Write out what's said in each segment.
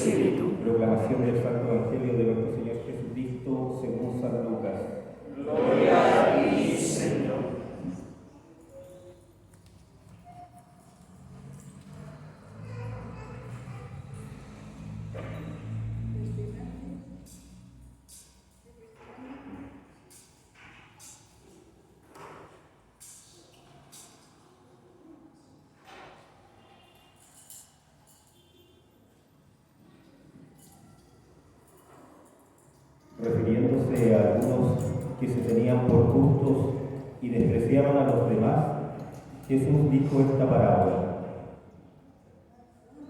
Espíritu. Proclamación del Santo Evangelio de nuestro Señor Jesucristo según San Lucas. Gloria a ti, Señor. Refiriéndose a algunos que se tenían por justos y despreciaban a los demás, Jesús dijo esta parábola.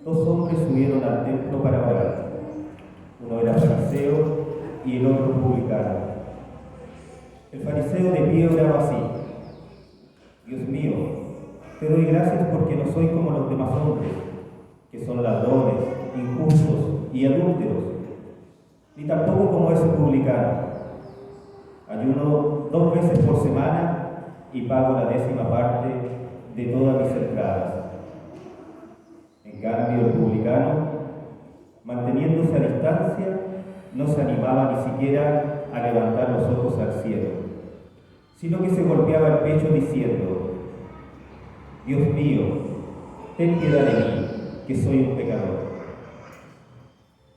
Dos hombres subieron al templo para orar. Uno era fariseo y el otro publicano. El fariseo de pie oraba así: Dios mío, te doy gracias porque no soy como los demás hombres, que son ladrones, injustos y adúlteros, ni tampoco como ese publicano. Ayuno 2 veces por semana y pago la 10ª parte de todas mis entradas. En cambio, el publicano, manteniéndose a distancia, no se animaba ni siquiera a levantar los ojos al cielo, sino que se golpeaba el pecho diciendo: Dios mío, ten piedad de mí, que soy un pecador.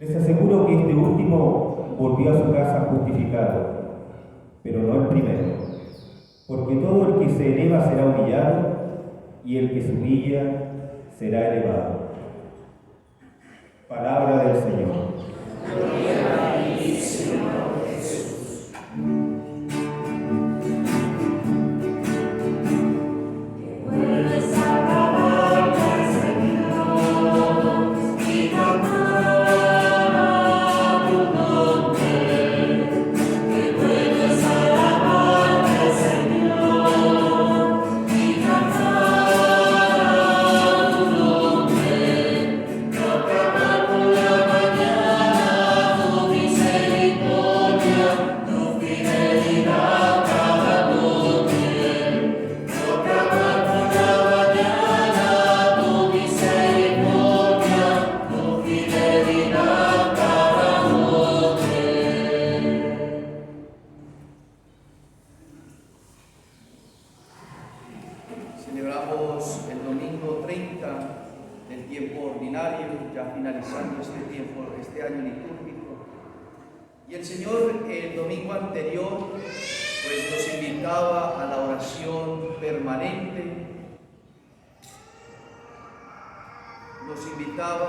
Les aseguro que este último volvió a su casa justificado, pero no el primero, porque todo el que se eleva será humillado, y el que se humilla será elevado. Palabra del Señor. Gloria a ti, Señor Jesús. Vuelves a alabarte al Señor y cantar tu nombre. Que vuelves a alabarte al Señor y cantar tu nombre. Proclamar por la mañana tu misericordia, tu fidelidad cada noche. Proclamar por la mañana tu misericordia, tu fidelidad cada noche. Celebramos el domingo 30 del tiempo ordinario, ya finalizando este tiempo, este año litúrgico. Y el Señor el domingo anterior pues nos invitaba a la oración permanente, nos invitaba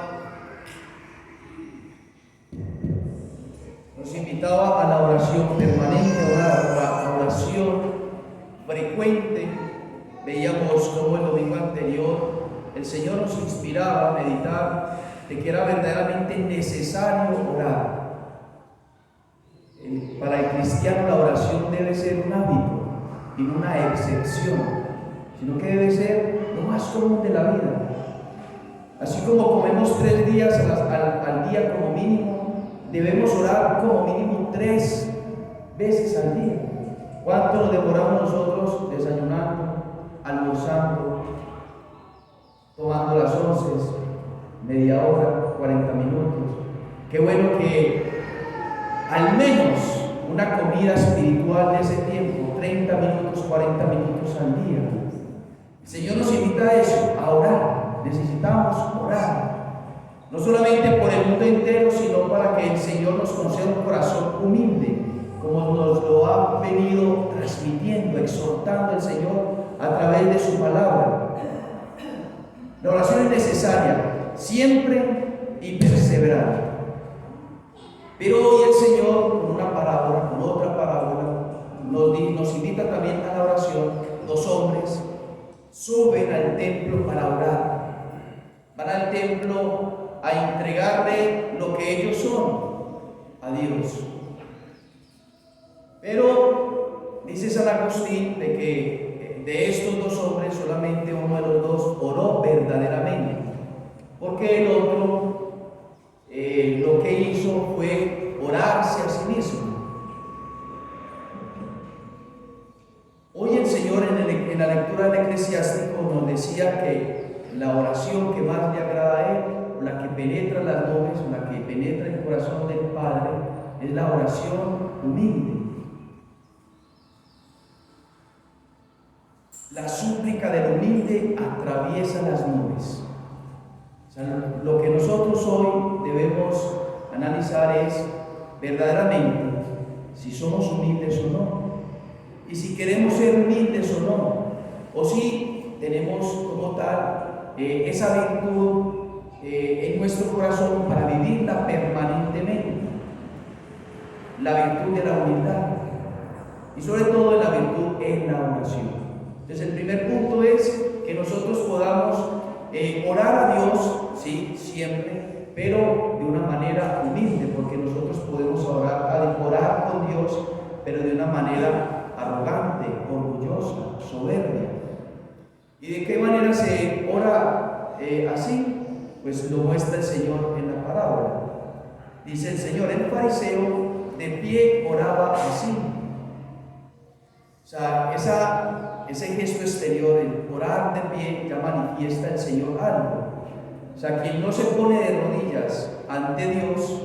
a la oración permanente, a la oración frecuente. Veíamos cómo el domingo anterior el Señor nos inspiraba a meditar de que era verdaderamente necesario orar. Para el cristiano la oración debe ser un hábito y no una excepción, sino que debe ser lo más común de la vida. Así como comemos 3 días al día como mínimo, debemos orar como mínimo 3 veces al día. ¿Cuánto nos demoramos nosotros desayunando, almorzando, tomando las 11, media hora, 40 minutos? Qué bueno que al menos una comida espiritual de ese tiempo, 30 minutos, 40 minutos al día. El Señor nos invita a eso, a orar. Necesitamos orar, no solamente por el mundo entero, sino para que el Señor nos conceda un corazón humilde, como nos lo ha venido transmitiendo, exhortando el Señor a través de su palabra. La oración es necesaria, siempre y perseverante. Pero hoy el Señor, con una parábola, con otra parábola, nos invita también a la oración. 2 hombres suben al templo para orar. Van al templo a entregarle lo que ellos son a Dios. Pero dice San Agustín de que de estos 2 hombres solamente uno de los 2 oró verdaderamente, porque el otro lo que hizo fue orarse a sí mismo. Hoy el Señor en la lectura del Eclesiástico nos decía que la oración que más le agrada a Él o la que penetra las nubes, o la que penetra el corazón del Padre, es la oración humilde. La súplica del humilde atraviesa las nubes. O sea, lo que nosotros hoy debemos analizar es verdaderamente si somos humildes o no, y si queremos ser humildes o no, o si tenemos como tal esa virtud en nuestro corazón para vivirla permanentemente, la virtud de la humildad y sobre todo la virtud en la oración. Entonces el primer punto es que nosotros podamos orar a Dios, sí, siempre, pero de una manera humilde, porque nosotros podemos orar con Dios, pero de una manera arrogante, orgullosa, soberbia. ¿Y de qué manera se ora así? Pues lo muestra el Señor en la parábola. Dice el Señor: el fariseo de pie oraba así. O sea, ese gesto exterior, el orar de pie, ya manifiesta el Señor algo. O sea, quien no se pone de rodillas ante Dios,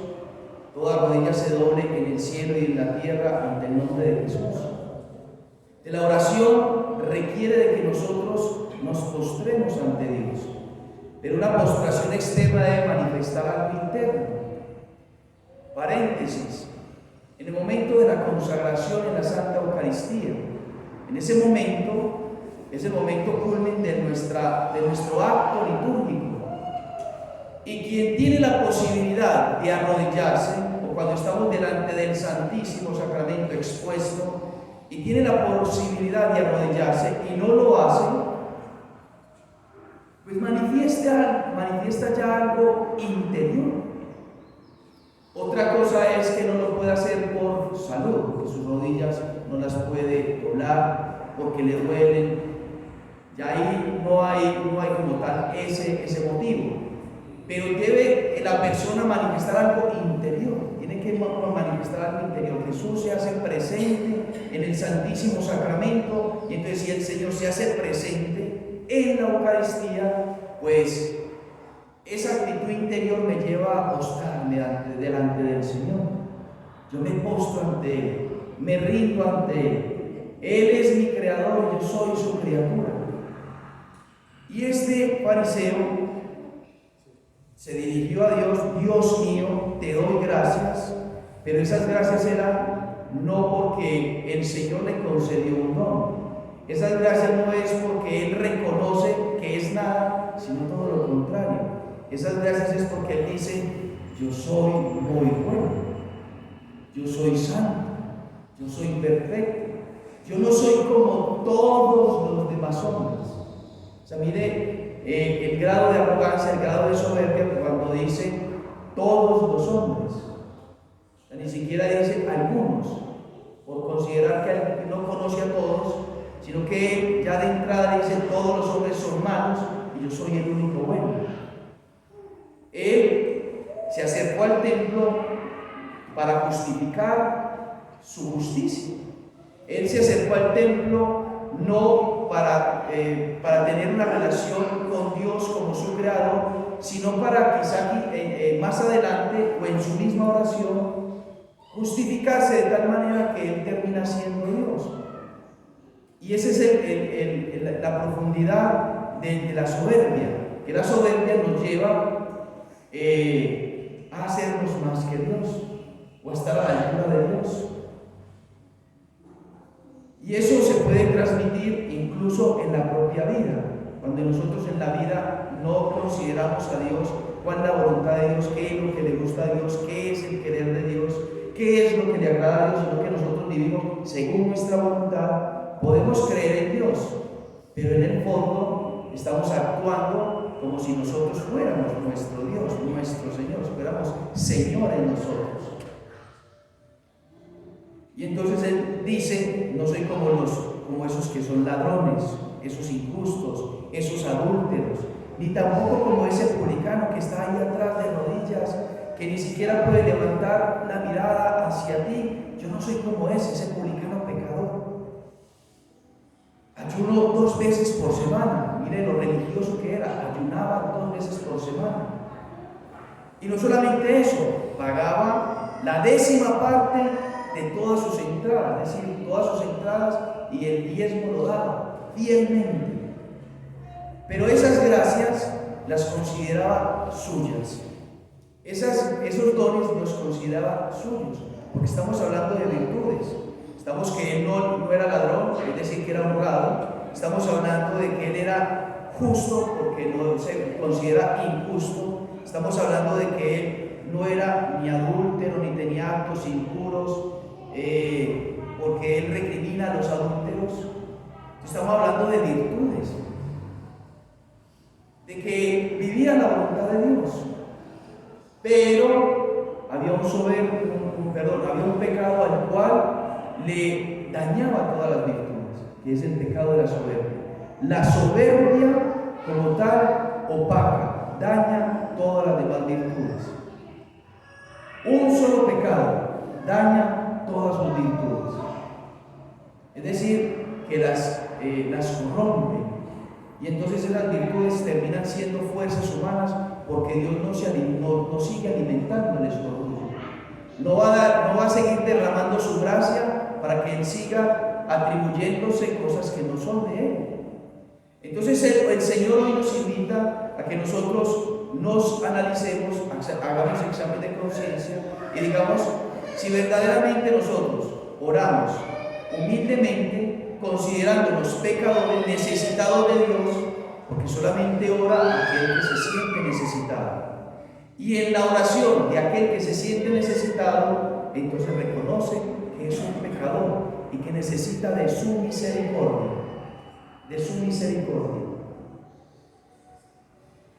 toda rodilla se doble en el cielo y en la tierra ante el nombre de Jesús. La oración requiere de que nosotros nos postremos ante Dios, pero una postración externa debe manifestar algo interno. Paréntesis: en el momento de la consagración en la Santa Eucaristía, en ese momento es el momento culmen de nuestro acto litúrgico. Y quien tiene la posibilidad de arrodillarse, o cuando estamos delante del Santísimo Sacramento expuesto, y tiene la posibilidad de arrodillarse y no lo hace, pues manifiesta ya algo interior. Otra cosa es que no lo puede hacer por salud, porque sus rodillas no las puede doblar, porque le duelen. Ya ahí no hay como tal ese motivo. Pero debe la persona manifestar algo interior, tiene que manifestar algo interior. Jesús se hace presente en el Santísimo Sacramento, y entonces si el Señor se hace presente en la Eucaristía, pues esa actitud interior me lleva a postrarme delante del Señor. Yo me postro ante Él, me rindo ante Él. Él es mi creador, yo soy su criatura. Y este fariseo se dirigió a Dios: Dios mío, te doy gracias, pero esas gracias eran no porque el Señor le concedió un don. Esas gracias no es porque Él reconoce que es nada, sino todo lo contrario. Esas gracias es porque Él dice: yo soy muy bueno, yo soy santo, yo soy perfecto, yo no soy como todos los demás hombres. O sea, mire el grado de arrogancia, el grado de soberbia cuando dice todos los hombres. O sea, ni siquiera dice algunos, por considerar que no conoce a todos, sino que ya de entrada dice todos los hombres son malos y yo soy el único bueno. Él se acercó al templo para justificar su justicia. Él se acercó al templo no para tener una relación con Dios como su creador, sino para quizá más adelante o en su misma oración justificarse de tal manera que Él termina siendo Dios. Y esa es la profundidad de la soberbia, que la soberbia nos lleva a hacernos más que Dios, o a estar a la altura de Dios. Y eso se puede transmitir incluso en la propia vida, cuando nosotros en la vida no consideramos a Dios, cuál es la voluntad de Dios, qué es lo que le gusta a Dios, qué es el querer de Dios, qué es lo que le agrada a Dios, sino que nosotros vivimos según nuestra voluntad. Podemos creer en Dios, pero en el fondo estamos actuando como si nosotros fuéramos nuestro Dios, nuestro Señor, si fuéramos Señor en nosotros. Y entonces Él dice: no soy como esos que son ladrones, esos injustos, esos adúlteros, ni tampoco como ese publicano que está ahí atrás de rodillas, que ni siquiera puede levantar la mirada hacia ti. Yo no soy como ese publicano pecador. Ayuno 2 veces por semana. Mire lo religioso que era, ayunaba 2 veces por semana. Y no solamente eso, pagaba la 10ª parte de todas sus entradas, es decir, todas sus entradas, y el diezmo lo daba fielmente. Pero esas gracias las consideraba suyas. Esos dones los consideraba suyos, porque estamos hablando de virtudes. Estamos que él no era ladrón, es decir, que era honrado. Estamos hablando de que él era justo, porque no se considera injusto. Estamos hablando de que él no era ni adúltero, ni tenía actos impuros, porque él recrimina a los adúlteros. Estamos hablando de virtudes, de que vivía la voluntad de Dios. Pero había había un pecado al cual le dañaba todas las virtudes, que es el pecado de la soberbia. La soberbia como tal opaca, daña todas las demás virtudes. Un solo pecado daña todas sus virtudes. Es decir, que las corrompe. Y entonces esas virtudes terminan siendo fuerzas humanas, porque Dios no sigue alimentándoles su orgullo. No va a seguir derramando su gracia para que Él siga atribuyéndose cosas que no son de Él. Entonces el Señor hoy nos invita a que nosotros nos analicemos, hagamos examen de conciencia y digamos si verdaderamente nosotros oramos humildemente, considerándonos pecadores necesitados de Dios, porque solamente ora aquel que se siente necesitado. Y en la oración de aquel que se siente necesitado, entonces reconoce que es un pecador y que necesita de su misericordia, de su misericordia.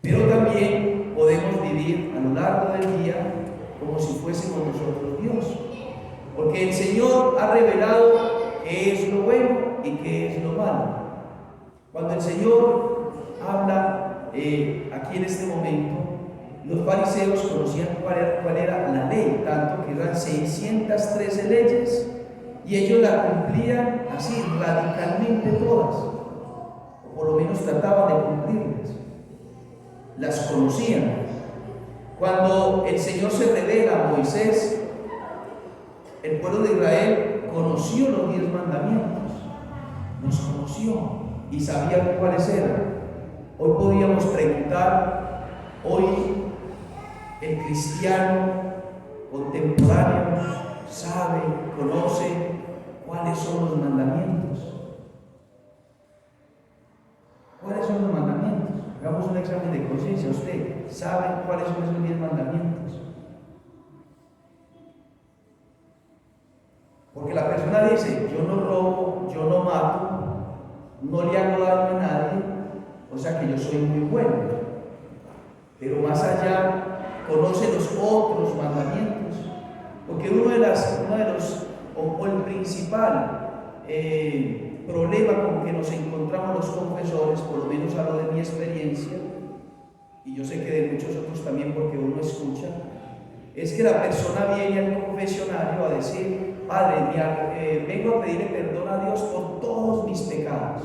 Pero también podemos vivir a lo largo del día como si fuésemos nosotros Dios, porque el Señor ha revelado qué es lo bueno y qué es lo malo. Cuando el Señor habla aquí en este momento, los fariseos conocían cuál era la ley, tanto que eran 613 leyes y ellos la cumplían así radicalmente todas, o por lo menos trataban de cumplirlas, las conocían. Cuando el Señor se revela a Moisés, el pueblo de Israel conoció los 10 mandamientos, los conoció y sabía cuáles eran. Hoy podríamos preguntar, hoy el cristiano contemporáneo sabe, conoce cuáles son los mandamientos. ¿Cuáles son los mandamientos? Hagamos un examen de conciencia. ¿Usted sabe cuáles son esos 10 mandamientos? Porque la persona dice, yo no robo, yo no mato, no le hago daño a nadie, o sea que yo soy muy bueno. Pero más allá, conoce los otros mandamientos. Porque uno de los, o el principal problema con que nos encontramos los confesores, por lo menos hablo de mi experiencia, y yo sé que de muchos otros también porque uno escucha, es que la persona viene al confesionario a decir, Padre, vengo a pedirle perdón a Dios por todos mis pecados.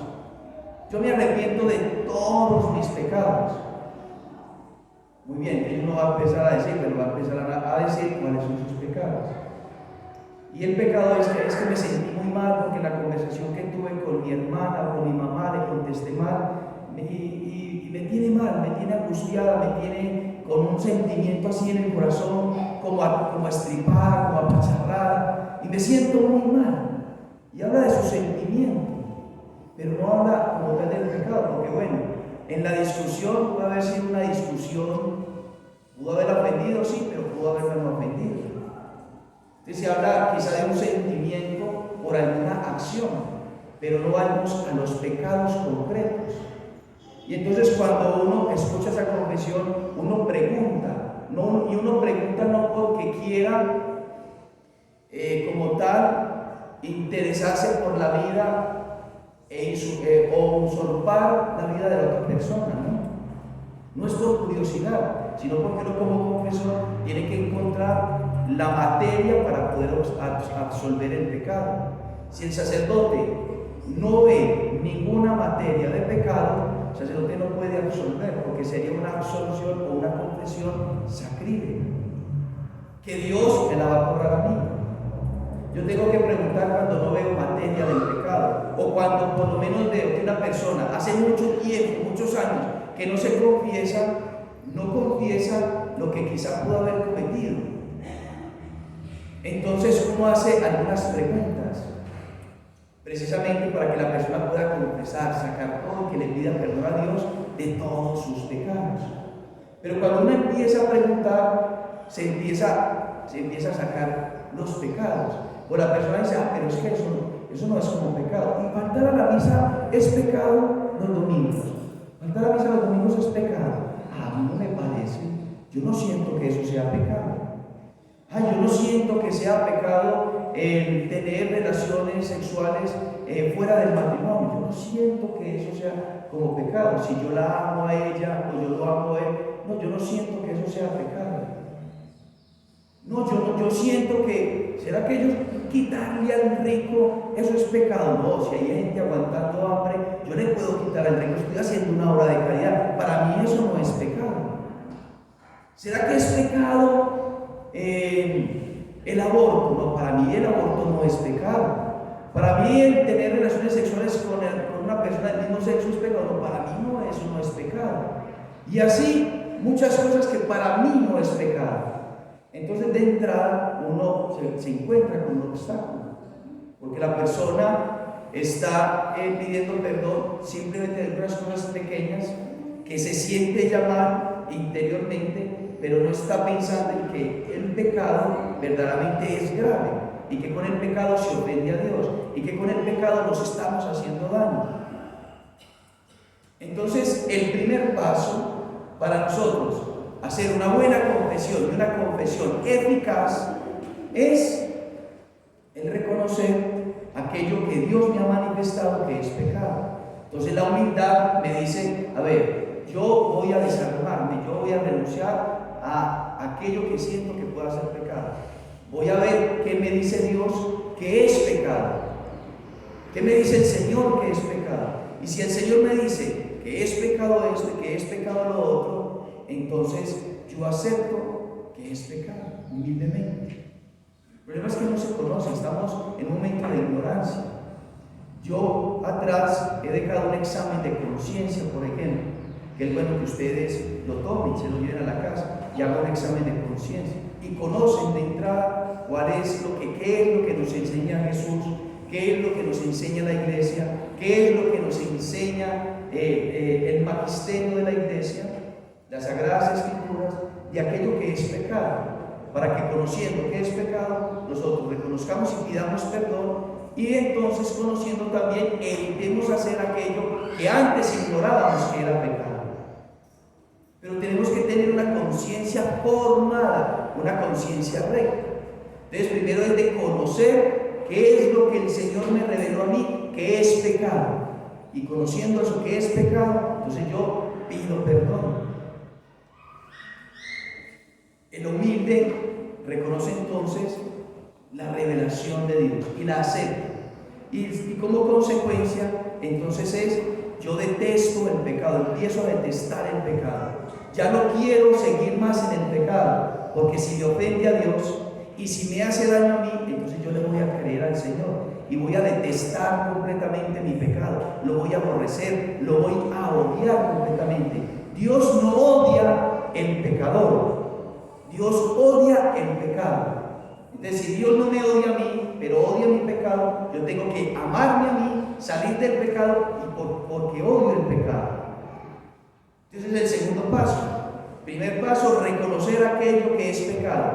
Yo me arrepiento de todos mis pecados. Muy bien, él no va a empezar a decir, pero va a empezar a decir cuáles son sus pecados. Y el pecado es que me sentí muy mal porque en la conversación que tuve con mi hermana o con mi mamá le contesté mal y me tiene mal, me tiene angustiada, me tiene con un sentimiento así en el corazón, como estripada, como apacharrada, y me siento muy mal. Y habla de su sentimiento, pero no habla como tal del pecado, porque bueno, en la discusión pudo haber sido una discusión, pudo haber ofendido, sí, pero pudo haberme ofendido. Entonces se habla quizá de un sentimiento por alguna acción, pero no vamos a los pecados concretos. Y entonces cuando uno escucha esa confesión, uno pregunta, y uno pregunta no porque quiera como tal interesarse por la vida o usurpar la vida de la otra persona, ¿no? No es por curiosidad, sino porque uno como confesor tiene que encontrar la materia para poder absolver el pecado. Si el sacerdote no ve ninguna materia de pecado, el sacerdote no puede absolver, porque sería una absolución o una confesión sacrílega, que Dios me la va a cobrar a mí. Yo tengo que preguntar cuando no veo materia del pecado, o cuando por lo menos veo que una persona hace mucho tiempo, muchos años, que no se confiesa, no confiesa lo que quizá pudo haber cometido. Entonces uno hace algunas preguntas, precisamente para que la persona pueda confesar, sacar todo, que le pida perdón a Dios de todos sus pecados. Pero cuando uno empieza a preguntar, se empieza a sacar los pecados. O la persona dice, pero es que eso no es como pecado. Y faltar a la misa es pecado los domingos. Faltar a la misa los domingos es pecado. A mí no me parece. Yo no siento que eso sea pecado. Yo no siento que sea pecado el tener relaciones sexuales fuera del matrimonio. Yo no siento que eso sea como pecado. Si yo la amo a ella o yo lo amo a él, no, yo no siento que eso sea pecado. No, yo siento que, ¿será que ellos quitarle al rico, eso es pecado? No, si hay gente aguantando hambre, yo le puedo quitar al rico, estoy haciendo una obra de caridad. Para mí eso no es pecado. ¿Será que es pecado el aborto? No, para mí el aborto no es pecado. Para mí el tener relaciones sexuales con una persona del mismo sexo es pecado. No, para mí no, eso no es pecado. Y así, muchas cosas que para mí no es pecado. Entonces de entrada uno se encuentra con un obstáculo, porque la persona está pidiendo perdón simplemente de unas cosas pequeñas que se siente llamar interiormente, pero no está pensando en que el pecado verdaderamente es grave y que con el pecado se ofende a Dios y que con el pecado nos estamos haciendo daño. Entonces el primer paso para nosotros hacer una buena confesión y una confesión eficaz es el reconocer aquello que Dios me ha manifestado que es pecado. Entonces la humildad me dice, a ver, yo voy a desarmarme, yo voy a renunciar a aquello que siento que pueda ser pecado. Voy a ver qué me dice Dios que es pecado, qué me dice el Señor que es pecado. Y si el Señor me dice que es pecado esto y que es pecado lo otro, entonces yo acepto que es pecado, humildemente. El problema es que no se conoce, estamos en un momento de ignorancia. Yo atrás he dejado un examen de conciencia, por ejemplo, que es bueno que ustedes lo tomen, se lo lleven a la casa y hagan un examen de conciencia y conocen de entrada qué es lo que nos enseña Jesús, qué es lo que nos enseña la iglesia, qué es lo que nos enseña el magisterio de la iglesia, las sagradas escrituras, de aquello que es pecado, para que conociendo que es pecado, nosotros reconozcamos y pidamos perdón, y entonces conociendo también evitemos hacer aquello que antes ignorábamos que era pecado. Pero tenemos que tener una conciencia formada, una conciencia recta. Entonces primero es de conocer qué es lo que el Señor me reveló a mí que es pecado, y conociendo eso que es pecado, entonces yo pido perdón. El humilde reconoce entonces la revelación de Dios y la acepta. Y como consecuencia, entonces yo detesto el pecado, empiezo a detestar el pecado. Ya no quiero seguir más en el pecado, porque si me ofende a Dios y si me hace daño a mí, entonces yo le voy a creer al Señor y voy a detestar completamente mi pecado, lo voy a aborrecer, lo voy a odiar completamente. Dios no odia el pecador. Dios odia el pecado. Entonces, si Dios no me odia a mí, pero odia mi pecado, yo tengo que amarme a mí, salir del pecado porque odio el pecado. Entonces, el segundo paso. Primer paso, reconocer aquello que es pecado.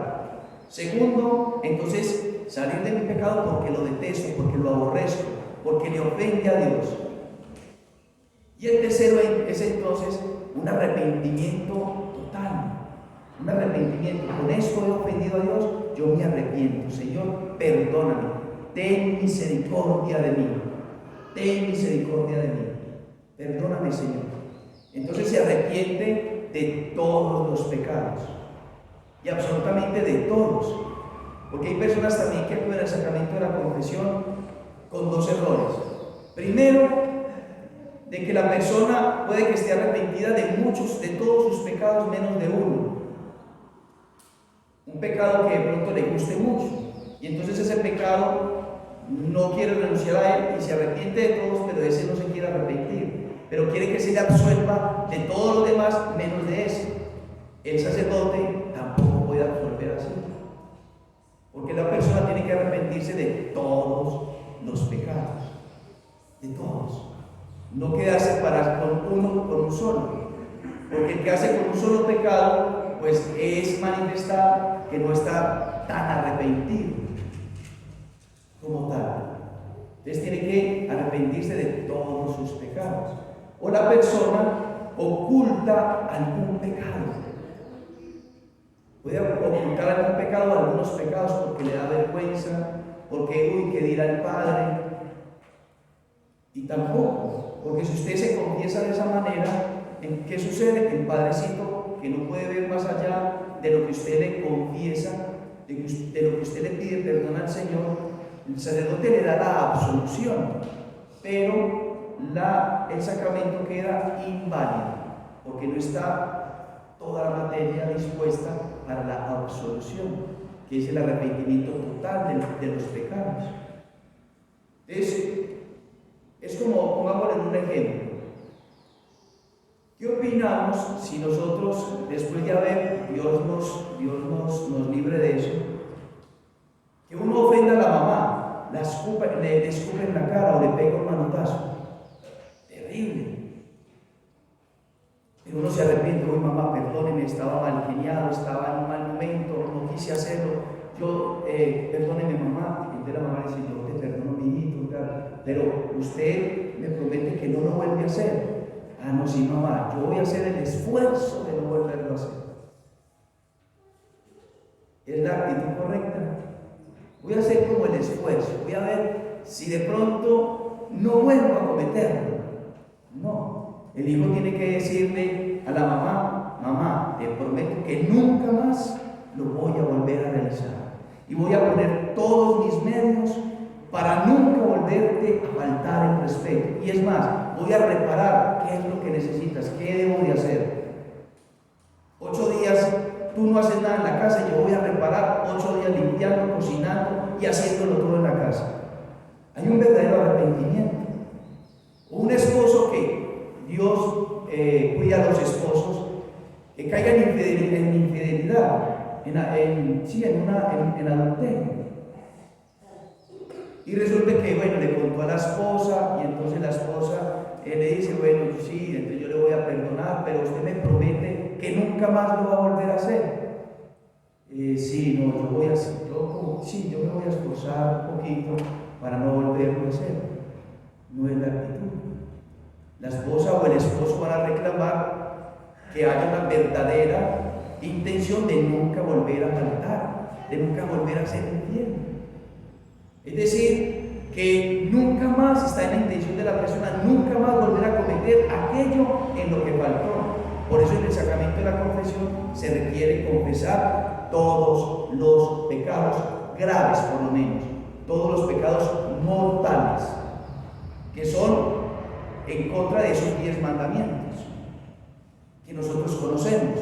Segundo, entonces, salir de mi pecado porque lo detesto, porque lo aborrezco, porque le ofende a Dios. Y el tercero es entonces un arrepentimiento total. Un arrepentimiento. Con esto he ofendido a Dios, yo me arrepiento. Señor, perdóname, ten misericordia de mí, ten misericordia de mí, perdóname, Señor. Entonces se arrepiente de todos los pecados, y absolutamente de todos, porque hay personas también que acuden al sacramento de la confesión con dos errores. Primero, de que la persona puede que esté arrepentida de todos sus pecados menos de uno. Un pecado que de pronto le guste mucho, y entonces ese pecado no quiere renunciar a él y se arrepiente de todos, pero de ese no se quiere arrepentir, pero quiere que se le absuelva de todos los demás menos de ese. El sacerdote tampoco puede absorber así, porque la persona tiene que arrepentirse de todos los pecados, de todos, no quedarse con un solo, porque el que hace con un solo pecado pues es manifestar que no está tan arrepentido como tal. Entonces tiene que arrepentirse de todos sus pecados. O la persona oculta algún pecado. Puede ocultar algún pecado, algunos pecados, porque le da vergüenza, porque, ¿qué dirá el Padre? Y tampoco, porque si usted se confiesa de esa manera, ¿qué sucede? El Padrecito, que no puede ver más allá de lo que usted le confiesa, de lo que usted le pide perdón al Señor, el sacerdote le da la absolución, pero el sacramento queda inválido, porque no está toda la materia dispuesta para la absolución, que es el arrepentimiento total de los pecados. Es como, pongámosle un ejemplo. ¿Qué opinamos si nosotros, después de haber, Dios nos libre de eso, que uno ofenda a la mamá, le escupe en la cara o le pega un manotazo? Terrible. Pero uno se arrepiente: uy, mamá, perdóneme, estaba mal geniado, estaba en un mal momento, no quise hacerlo. Perdóneme, mamá. Y entonces la mamá dice: yo te perdono, mi hijito, pero usted me promete que no lo vuelve a hacer. Ah, no, sí, mamá, yo voy a hacer el esfuerzo de no volverlo a hacer. ¿Es la actitud correcta? Voy a hacer como el esfuerzo, voy a ver si de pronto no vuelvo a cometerlo. No, el hijo tiene que decirle a la mamá: mamá, te prometo que nunca más lo voy a volver a realizar. Y voy a poner todos mis medios para nunca volverte a faltar el respeto. Y es más, voy a reparar qué es lo que necesitas, qué debo de hacer. 8 días tú no haces nada en la casa, yo voy a reparar 8 días limpiando, cocinando y haciéndolo todo en la casa. Hay un verdadero arrepentimiento. Un esposo que Dios cuida a los esposos, que caigan en infidelidad, en adulterio. Y resulta que, bueno, le contó a la esposa, y entonces la esposa le dice: bueno, sí, entonces yo le voy a perdonar, pero usted me promete que nunca más lo va a volver a hacer. Sí, no, yo me voy a esforzar un poquito para no volverlo a hacer. No es la actitud. La esposa o el esposo van a reclamar que haya una verdadera intención de nunca volver a faltar, de nunca volver a ser infiel. Es decir, que nunca más está en la intención de la persona, nunca más volver a cometer aquello en lo que faltó. Por eso en el sacramento de la confesión se requiere confesar todos los pecados graves, por lo menos, todos los pecados mortales, que son en contra de esos 10 mandamientos que nosotros conocemos.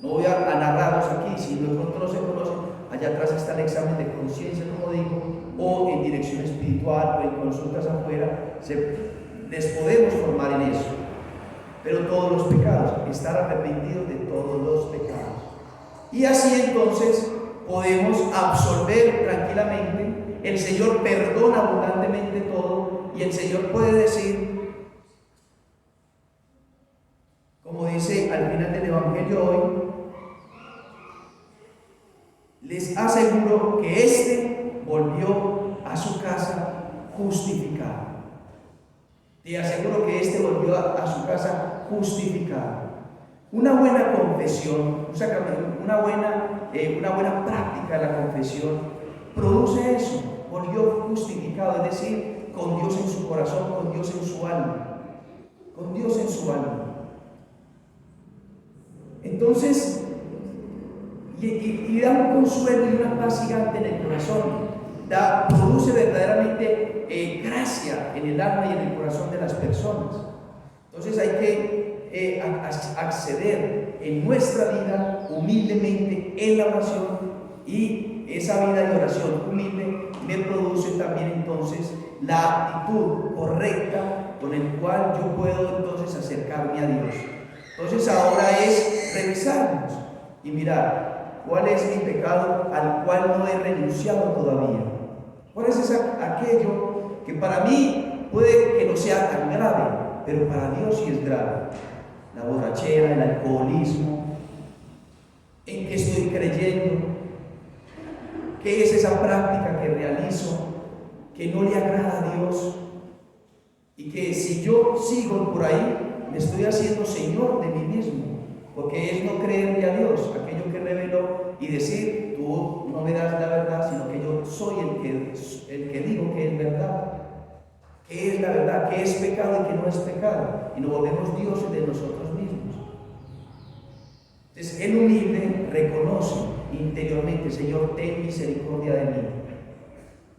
No voy a narrarlos aquí, si de pronto no se conocen. Allá atrás está el examen de conciencia, como digo, o en dirección espiritual, o en consultas afuera, les podemos formar en eso. Pero todos los pecados, estar arrepentidos de todos los pecados. Y así entonces podemos absolver tranquilamente. El Señor perdona abundantemente todo, y el Señor puede decir, como dice al final del Evangelio hoy: les aseguro que éste volvió a su casa justificado. Te aseguro que éste volvió a su casa justificado. Una buena confesión, una buena práctica de la confesión produce eso: volvió justificado, es decir, con Dios en su corazón, con Dios en su alma, con Dios en su alma. Entonces, y da un consuelo y una paz gigante en el corazón, produce verdaderamente gracia en el alma y en el corazón de las personas. Entonces hay que acceder en nuestra vida humildemente en la oración, y esa vida de oración humilde me produce también entonces la actitud correcta con el cual yo puedo entonces acercarme a Dios. Entonces ahora es revisarnos y mirar cuál es mi pecado al cual no he renunciado todavía. ¿Cuál es aquello que para mí puede que no sea tan grave, pero para Dios sí es grave? La borrachera, el alcoholismo, ¿en qué estoy creyendo? ¿Qué es esa práctica que realizo que no le agrada a Dios? Y que si yo sigo por ahí, me estoy haciendo señor de mí mismo, porque es no creerle a Dios, aquello que reveló, y decir, tú no me das la verdad, sino que yo soy el que digo que es verdad. ¿Qué es la verdad? ¿Qué es pecado y qué no es pecado? Y nos volvemos dioses de nosotros mismos. Entonces, el humilde reconoce interiormente: Señor, ten misericordia de mí.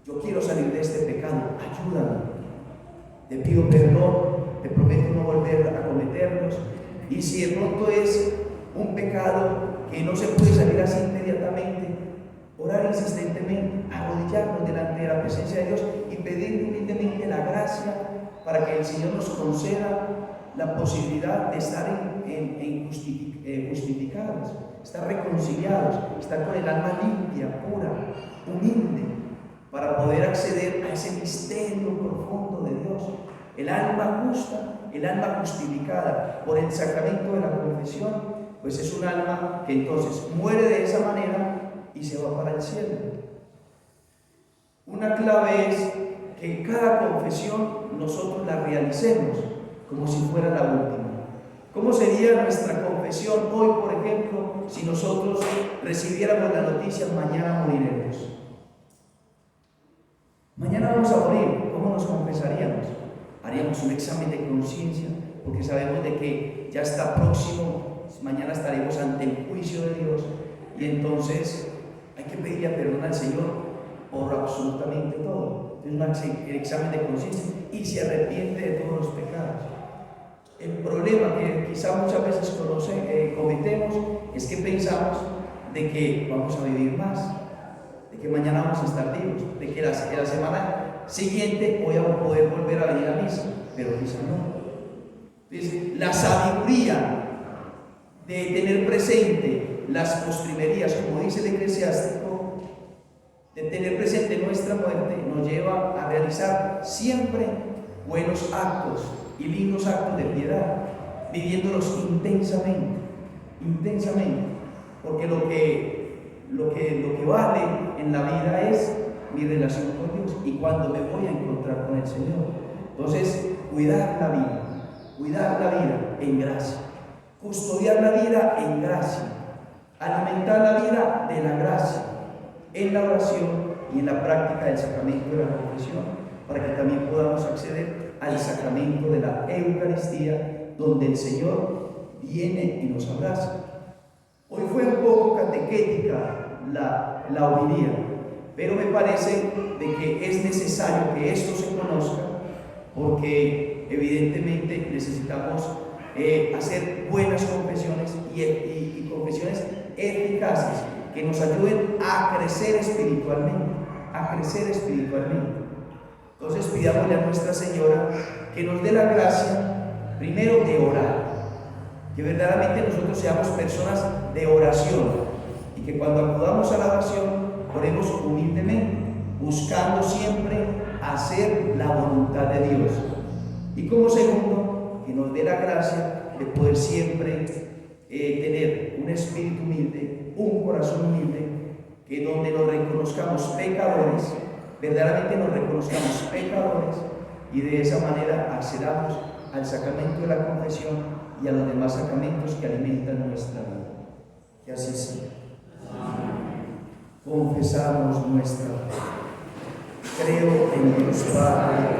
Yo quiero salir de este pecado, ayúdame. Te pido perdón, te prometo no volver a cometerlos. Y si de pronto es un pecado que no se puede salir así inmediatamente, orar insistentemente, arrodillarnos delante de la presencia de Dios y pedir humildemente la gracia para que el Señor nos conceda la posibilidad de estar justificados, estar reconciliados, estar con el alma limpia, pura, humilde, para poder acceder a ese misterio profundo de Dios. El alma justa, el alma justificada por el sacramento de la confesión, pues es un alma que entonces muere de esa manera y se va para el cielo. Una clave es que en cada confesión nosotros la realicemos como si fuera la última. ¿Cómo sería nuestra confesión hoy, por ejemplo, si nosotros recibiéramos la noticia: mañana moriremos? Mañana vamos a morir. ¿Cómo nos confesaríamos? Haríamos un examen de conciencia, porque sabemos de que ya está próximo, mañana estaremos ante el juicio de Dios, y entonces hay que pedirle perdón al Señor por absolutamente todo. Es un examen de conciencia y se arrepiente de todos los pecados. El problema que quizá muchas veces cometemos es que pensamos de que vamos a vivir más, de que mañana vamos a estar vivos, de que la semana siguiente voy a poder volver a venir a misa, pero quizá no. Entonces, la sabiduría de tener presente las postrimerías, como dice el eclesiástico, de tener presente nuestra muerte, nos lleva a realizar siempre buenos actos y lindos actos de piedad, viviéndolos intensamente, porque lo que vale en la vida es mi relación con Dios y cuando me voy a encontrar con el Señor. Entonces, cuidar la vida en gracia, custodiar la vida en gracia, alimentar la vida de la gracia en la oración y en la práctica del sacramento de la confesión, para que también podamos acceder al sacramento de la Eucaristía, donde el Señor viene y nos abraza. Hoy fue un poco catequética la homilía, pero me parece de que es necesario que esto se conozca, porque evidentemente necesitamos hacer buenas confesiones y confesiones eficaces que nos ayuden a crecer espiritualmente, Entonces pidámosle a Nuestra Señora que nos dé la gracia, primero, de orar, que verdaderamente nosotros seamos personas de oración y que cuando acudamos a la oración oremos humildemente, buscando siempre hacer la voluntad de Dios. Y como segundo, que nos dé la gracia de poder siempre tener un espíritu humilde, un corazón humilde, que donde nos reconozcamos pecadores, verdaderamente nos reconozcamos pecadores, y de esa manera accedamos al sacramento de la confesión y a los demás sacramentos que alimentan nuestra vida. Que así sea. Confesamos nuestra fe. Creo en Dios Padre,